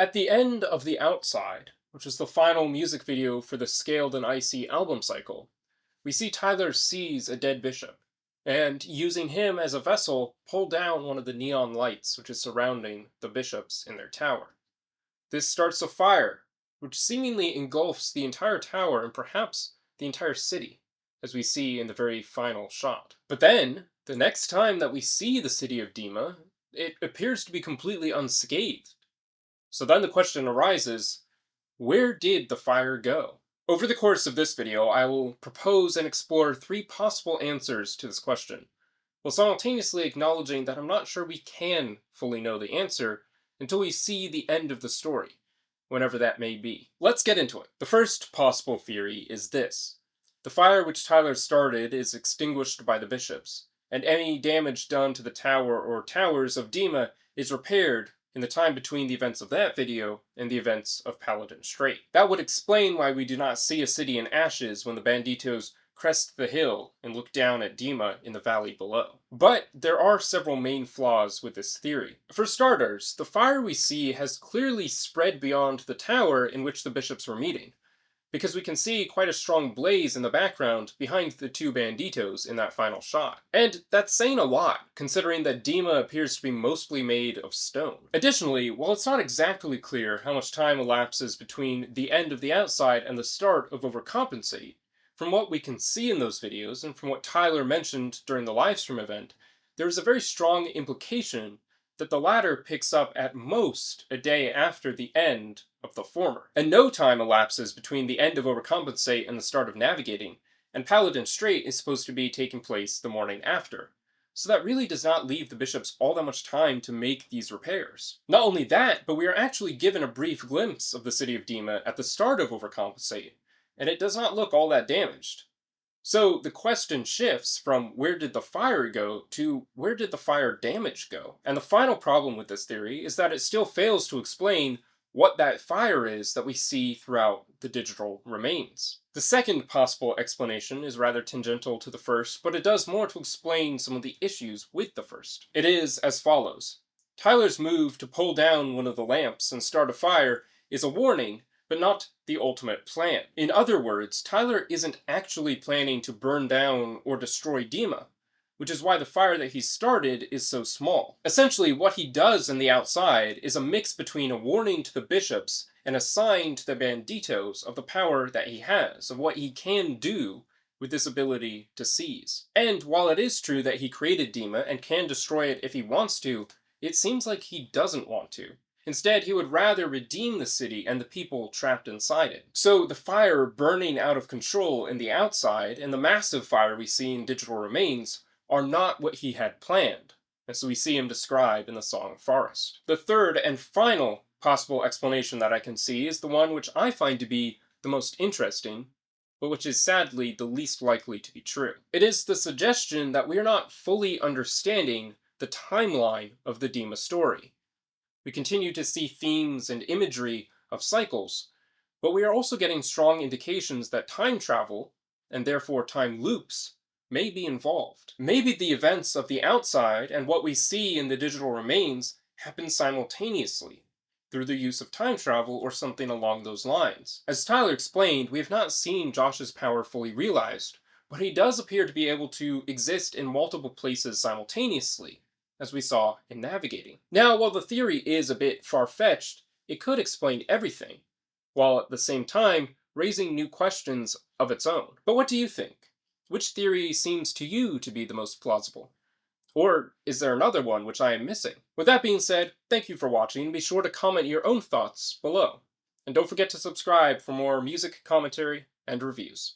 At the end of The Outside, which is the final music video for the Scaled and Icy album cycle, we see Tyler seize a dead bishop, and using him as a vessel, pull down one of the neon lights which is surrounding the bishops in their tower. This starts a fire, which seemingly engulfs the entire tower and perhaps the entire city, as we see in the very final shot. But then, the next time that we see the city of Dema, it appears to be completely unscathed. So then the question arises, where did the fire go? Over the course of this video, I will propose and explore three possible answers to this question, while simultaneously acknowledging that I'm not sure we can fully know the answer until we see the end of the story, whenever that may be. Let's get into it. The first possible theory is this. The fire which Tyler started is extinguished by the bishops, and any damage done to the tower or towers of Dema is repaired in the time between the events of that video and the events of Paladin Strait. That would explain why we do not see a city in ashes when the banditos crest the hill and look down at Dema in the valley below. But there are several main flaws with this theory. For starters, the fire we see has clearly spread beyond the tower in which the bishops were meeting, because we can see quite a strong blaze in the background behind the two banditos in that final shot. And that's saying a lot, considering that Dema appears to be mostly made of stone. Additionally, while it's not exactly clear how much time elapses between the end of The Outside and the start of Overcompensate, from what we can see in those videos and from what Tyler mentioned during the livestream event, there is a very strong implication that the latter picks up at most a day after the end of the former. And no time elapses between the end of Overcompensate and the start of Navigating, and Paladin Strait is supposed to be taking place the morning after. So that really does not leave the bishops all that much time to make these repairs. Not only that, but we are actually given a brief glimpse of the city of Dema at the start of Overcompensate, and it does not look all that damaged. So the question shifts from where did the fire go to where did the fire damage go? And the final problem with this theory is that it still fails to explain what that fire is that we see throughout the digital remains. The second possible explanation is rather tangential to the first, but it does more to explain some of the issues with the first. It is as follows. Tyler's move to pull down one of the lamps and start a fire is a warning, but not the ultimate plan. In other words, Tyler isn't actually planning to burn down or destroy Dema, which is why the fire that he started is so small. Essentially, what he does in The Outside is a mix between a warning to the bishops and a sign to the banditos of the power that he has, of what he can do with this ability to seize. And while it is true that he created Dema and can destroy it if he wants to, it seems like he doesn't want to. Instead, he would rather redeem the city and the people trapped inside it. So the fire burning out of control in The Outside and the massive fire we see in Digital Remains are not what he had planned, as we see him described in the song Forest. The third and final possible explanation that I can see is the one which I find to be the most interesting, but which is sadly the least likely to be true. It is the suggestion that we are not fully understanding the timeline of the Dema story. We continue to see themes and imagery of cycles, but we are also getting strong indications that time travel, and therefore time loops, may be involved. Maybe the events of The Outside and what we see in the digital remains happen simultaneously, through the use of time travel or something along those lines. As Tyler explained, we have not seen Josh's power fully realized, but he does appear to be able to exist in multiple places simultaneously, as we saw in Navigating. Now, while the theory is a bit far-fetched, it could explain everything, while at the same time raising new questions of its own. But what do you think? Which theory seems to you to be the most plausible? Or is there another one which I am missing? With that being said, thank you for watching, and be sure to comment your own thoughts below. And don't forget to subscribe for more music commentary and reviews.